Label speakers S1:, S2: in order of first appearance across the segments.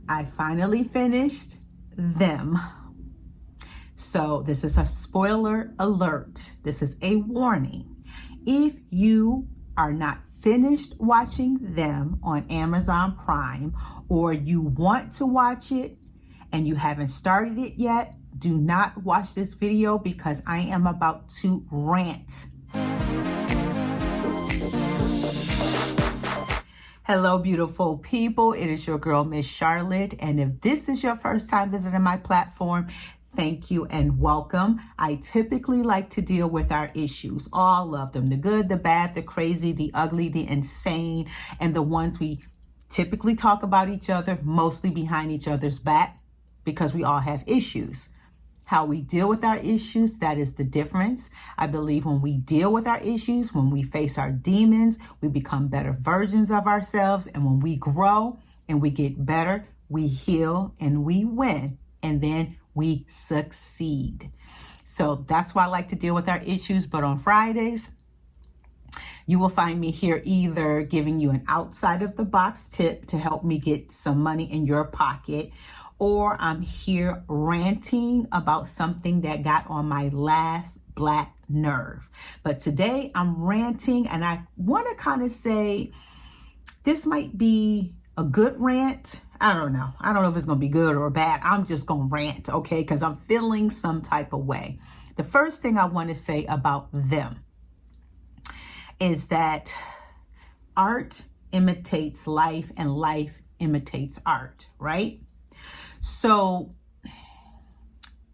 S1: I finally finished them. So this is a spoiler alert. This is a warning. If you are not finished watching them on Amazon Prime, or you want to watch it and you haven't started it yet, do not watch this video because I am about to rant. Hello, beautiful people. It is your girl, Miss Charlotte. And if this is your first time visiting my platform, thank you and welcome. I typically like to deal with our issues, all of them, the good, the bad, the crazy, the ugly, the insane, and the ones we typically talk about each other, mostly behind each other's back, because we all have issues. How we deal with our issues, that is the difference. I believe when we deal with our issues, when we face our demons, we become better versions of ourselves. And when we grow and we get better, we heal and we win. And then we succeed. So that's why I like to deal with our issues. But on Fridays, you will find me here either giving you an outside of the box tip to help me get some money in your pocket, or I'm here ranting about something that got on my last black nerve. But today I'm ranting, and I want to kind of say this might be a good rant. I don't know. I don't know if it's going to be good or bad. I'm just going to rant, okay? Because I'm feeling some type of way. The first thing I want to say about them is that art imitates life and life imitates art, right? So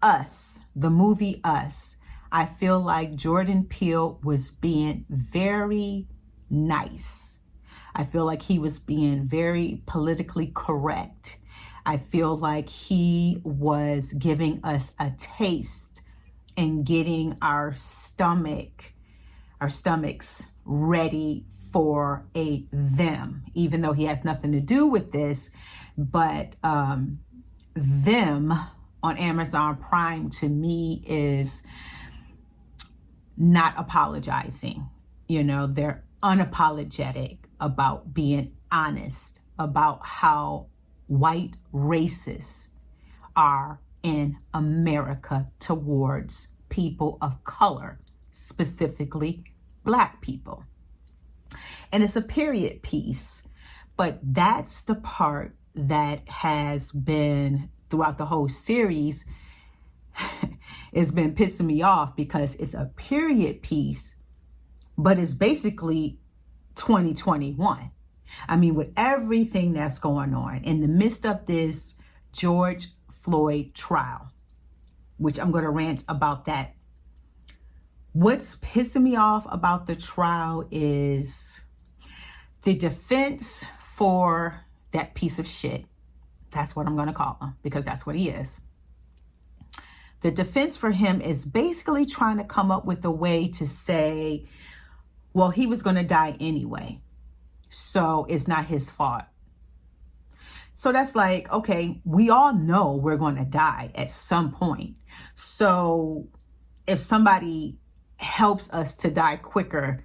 S1: Us, the movie Us, I feel like Jordan Peele was being very nice. I feel like he was being very politically correct. I feel like he was giving us a taste and getting our stomachs ready for a them, even though he has nothing to do with this. But them on Amazon Prime to me is not apologizing. You know, they're unapologetic about being honest about how white racists are in America towards people of color, specifically Black people. And it's a period piece, but that's the part that has been throughout the whole series. It's been pissing me off because it's a period piece, but it's basically 2021. I mean, with everything that's going on in the midst of this George Floyd trial, which I'm going to rant about that. What's pissing me off about the trial is the defense for that piece of shit. That's what I'm going to call him, because that's what he is. The defense for him is basically trying to come up with a way to say, well, he was going to die anyway, so it's not his fault. So that's like, okay, we all know we're going to die at some point. So if somebody helps us to die quicker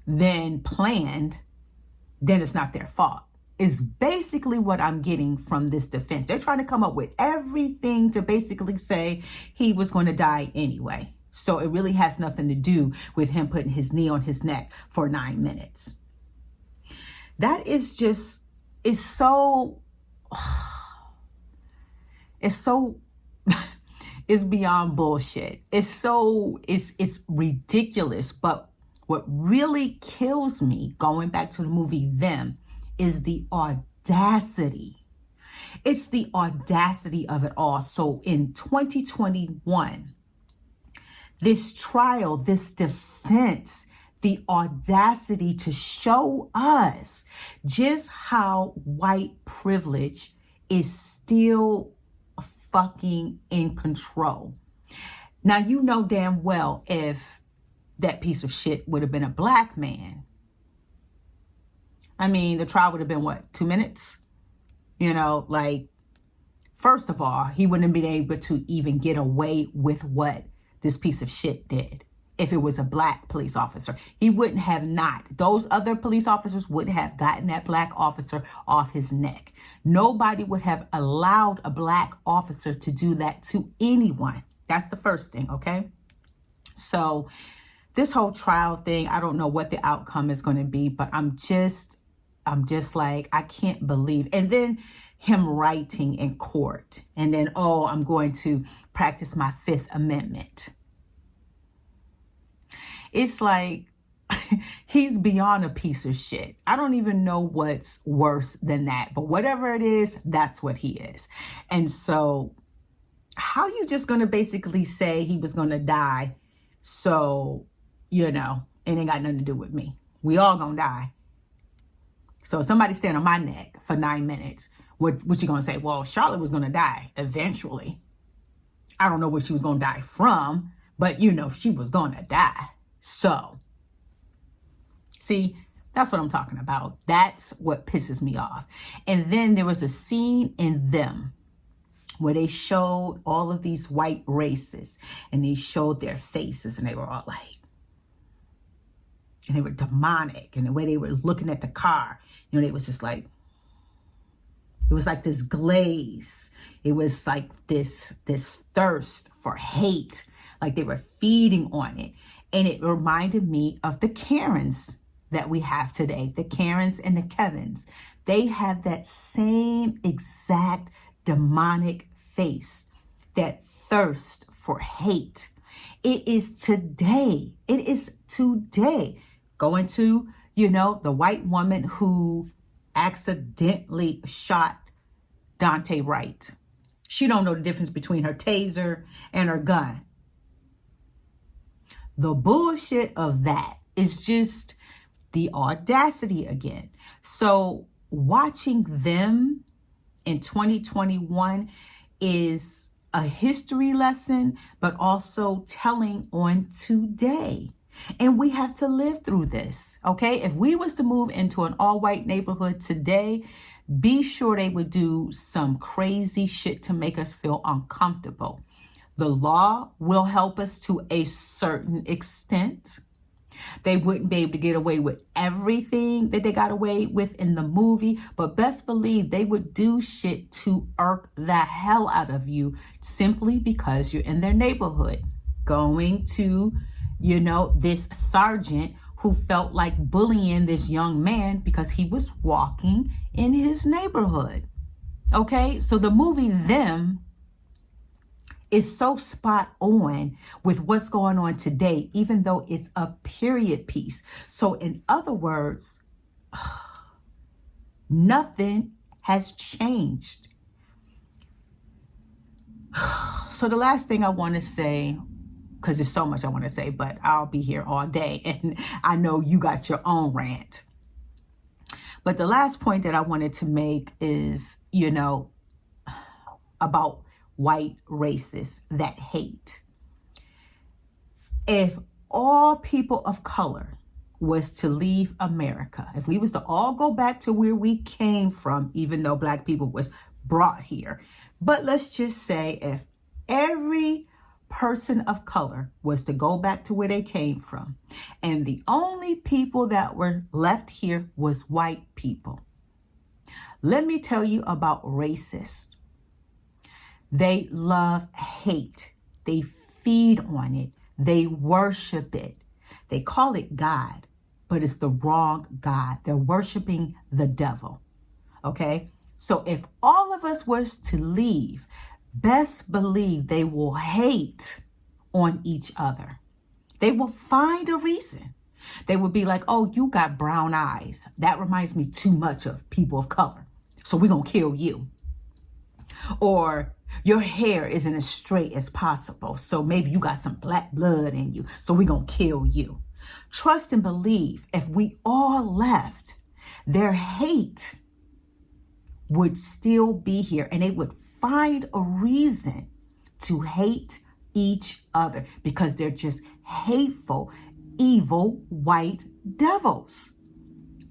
S1: than planned, then it's not their fault. Is basically what I'm getting from this defense. They're trying to come up with everything to basically say he was going to die anyway. So it really has nothing to do with him putting his knee on his neck for 9 minutes. That is just, it's so it's beyond bullshit. It's ridiculous. But what really kills me, going back to the movie Them, is the audacity. It's the audacity of it all. So in 2021, this trial, this defense, the audacity to show us just how white privilege is still fucking in control. Now, you know damn well if that piece of shit would have been a Black man, I mean, the trial would have been, what, 2 minutes? You know, like, first of all, he wouldn't have been able to even get away with what this piece of shit did. if it was a black police officer. He wouldn't have not. Those other police officers wouldn't have gotten that black officer off his neck. Nobody would have allowed a black officer to do that to anyone. That's the first thing, okay? So this whole trial thing, I don't know what the outcome is going to be, but I'm just like, I can't believe. And then him writing in court, and then, oh, I'm going to practice my Fifth Amendment. It's like, he's beyond a piece of shit. I don't even know what's worse than that, but whatever it is, that's what he is. And so how you just going to basically say he was going to die? So, it ain't got nothing to do with me. We all gonna die. So if somebody stand on my neck for 9 minutes, what you gonna say? Well, Charlotte was gonna die eventually. I don't know what she was gonna die from, but she was gonna die. So, see, that's what I'm talking about. That's what pisses me off. And then there was a scene in Them where they showed all of these white races, and they showed their faces, and they were all like, and they were demonic, and the way they were looking at the car, they was just like, it was like this glaze. It was like this thirst for hate, like they were feeding on it. And it reminded me of the Karens that we have today, the Karens and the Kevins. They have that same exact demonic face, that thirst for hate. It is today. Going to, the white woman who accidentally shot Dante Wright. She don't know the difference between her taser and her gun. The bullshit of that is just the audacity again. So watching Them in 2021 is a history lesson, but also telling on today. And we have to live through this, okay? If we was to move into an all-white neighborhood today, be sure they would do some crazy shit to make us feel uncomfortable. The law will help us to a certain extent. They wouldn't be able to get away with everything that they got away with in the movie, but best believe they would do shit to irk the hell out of you simply because you're in their neighborhood. Going to, this sergeant who felt like bullying this young man because he was walking in his neighborhood. Okay, so the movie Them is so spot on with what's going on today, even though it's a period piece. So in other words, nothing has changed. So the last thing I want to say, because there's so much I want to say, but I'll be here all day, and I know you got your own rant. But the last point that I wanted to make is, about white racists that hate. If all people of color was to leave America, if we was to all go back to where we came from, even though black people was brought here, but let's just say if every person of color was to go back to where they came from, and the only people that were left here was white people, let me tell you about racists. They love hate. They feed on it. They worship it. They call it God, but it's the wrong God. They're worshiping the devil. Okay? So if all of us was to leave, best believe they will hate on each other. They will find a reason. They will be like, oh, you got brown eyes. That reminds me too much of people of color. So we're going to kill you. Or your hair isn't as straight as possible, so maybe you got some black blood in you, so we're going to kill you. Trust and believe, if we all left, their hate would still be here, and they would find a reason to hate each other because they're just hateful, evil white devils.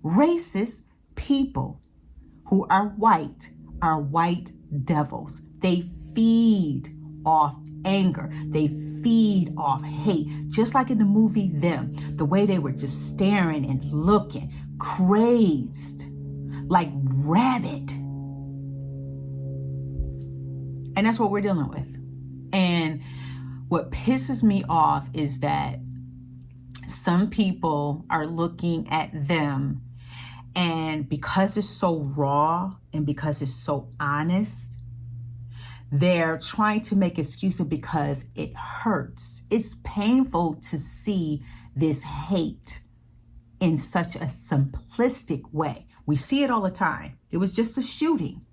S1: Racist people who are white devils. They feed off anger. They feed off hate. Just like in the movie Them, the way they were just staring and looking, crazed, like rabid. And that's what we're dealing with. And what pisses me off is that some people are looking at Them, and because it's so raw and because it's so honest, they're trying to make excuses because it hurts. It's painful to see this hate in such a simplistic way. We see it all the time. It was just a shooting.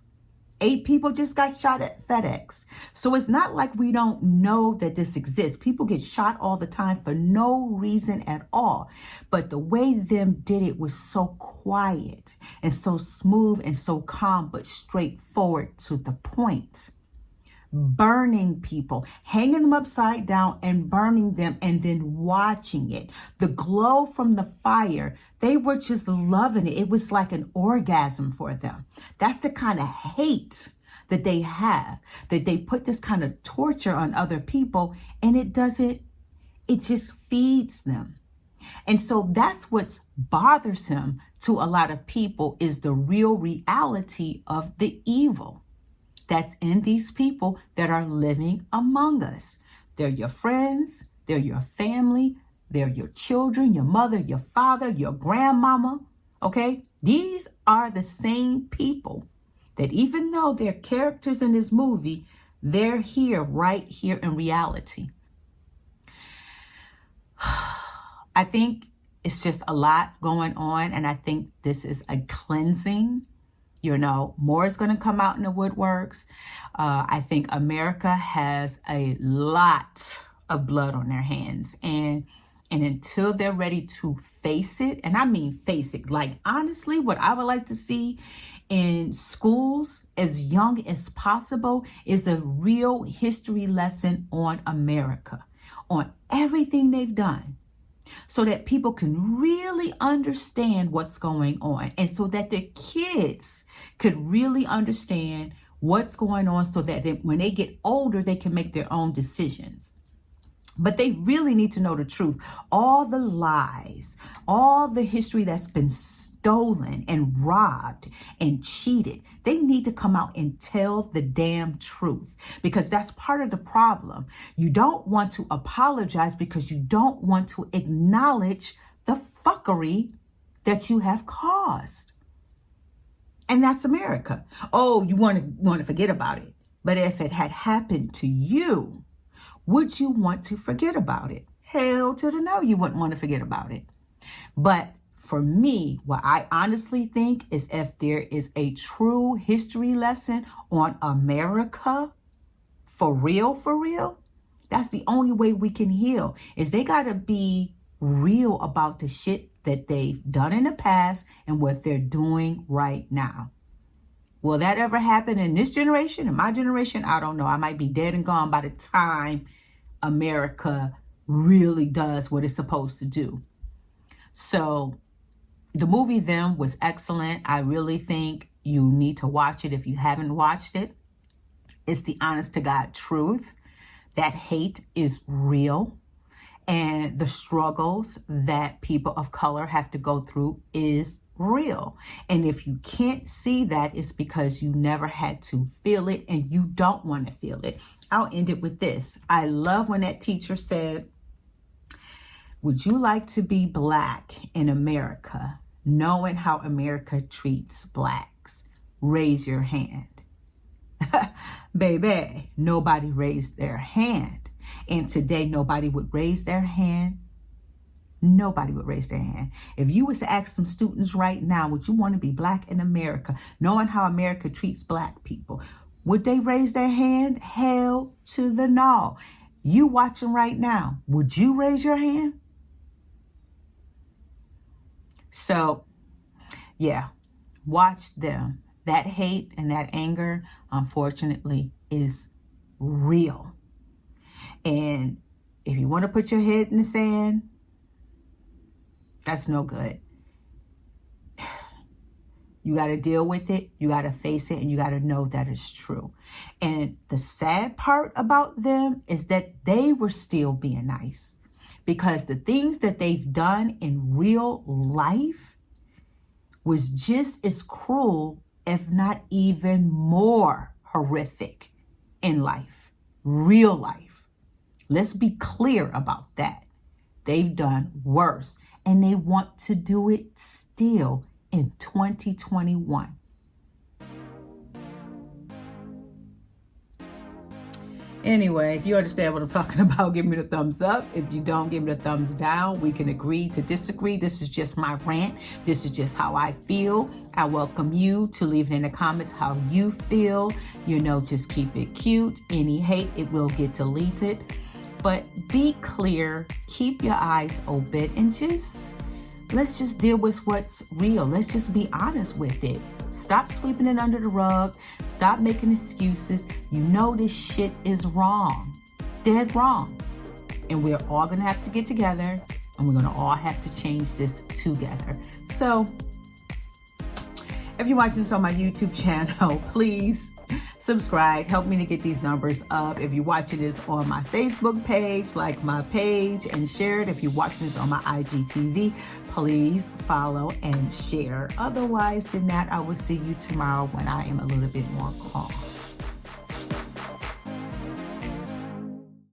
S1: 8 people just got shot at FedEx. So it's not like we don't know that this exists. People get shot all the time for no reason at all. But the way Them did it was so quiet and so smooth and so calm, but straightforward to the point. Burning people, hanging them upside down and burning them, and then watching it. The glow from the fire, they were just loving it. It was like an orgasm for them. That's the kind of hate that they have, that they put this kind of torture on other people, and it just feeds them. And so that's what's bothersome to a lot of people, is the real reality of the evil that's in these people that are living among us. They're your friends, they're your family, they're your children, your mother, your father, your grandmama, okay? These are the same people that, even though they're characters in this movie, they're here, right here in reality. I think it's just a lot going on, and I think this is a cleansing. More is going to come out in the woodworks. I think America has a lot of blood on their hands. And until they're ready to face it, and I mean face it, like honestly, what I would like to see in schools as young as possible is a real history lesson on America, on everything they've done, so that people can really understand what's going on, and so that the kids could really understand what's going on, so that when they get older, they can make their own decisions. But they really need to know the truth. All the lies, all the history that's been stolen and robbed and cheated, they need to come out and tell the damn truth, because that's part of the problem. You don't want to apologize because you don't want to acknowledge the fuckery that you have caused. And that's America. Oh, you want to forget about it. But if it had happened to you, would you want to forget about it? Hell to the no, you wouldn't want to forget about it. But for me, what I honestly think is, if there is a true history lesson on America, for real, that's the only way we can heal, is they got to be real about the shit that they've done in the past and what they're doing right now. Will that ever happen in this generation, in my generation? I don't know. I might be dead and gone by the time America really does what it's supposed to do. So the movie Them was excellent. I really think you need to watch it if you haven't watched it. It's the honest to God truth. That hate is real. And the struggles that people of color have to go through is real. And if you can't see that, it's because you never had to feel it and you don't want to feel it. I'll end it with this. I love when that teacher said, "Would you like to be black in America, knowing how America treats blacks? Raise your hand." Baby, nobody raised their hand. And today, nobody would raise their hand. Nobody would raise their hand. If you was to ask some students right now, would you want to be black in America, knowing how America treats black people? Would they raise their hand? Hell to the no. You watching right now, would you raise your hand? So, yeah, watch them. That hate and that anger, unfortunately, is real. And if you want to put your head in the sand, that's no good. You got to deal with it. You got to face it, and you got to know that it's true. And the sad part about them is that they were still being nice, because the things that they've done in real life was just as cruel, if not even more horrific in life, real life. Let's be clear about that. They've done worse, and they want to do it still in 2021. Anyway, if you understand what I'm talking about, give me the thumbs up. If you don't, give me the thumbs down. We can agree to disagree. This is just my rant. This is just how I feel. I welcome you to leave in the comments how you feel. Just keep it cute. Any hate, it will get deleted. But be clear, keep your eyes open, and let's just deal with what's real. Let's just be honest with it. Stop sweeping it under the rug. Stop making excuses. This shit is wrong. Dead wrong. And we're all going to have to get together, and we're going to all have to change this together. So if you're watching this on my YouTube channel, please subscribe. Help me to get these numbers up. If you're watching this on my Facebook page, like my page and share it. If you're watching this on my IGTV, please follow and share. Otherwise than that, I will see you tomorrow when I am a little bit more calm.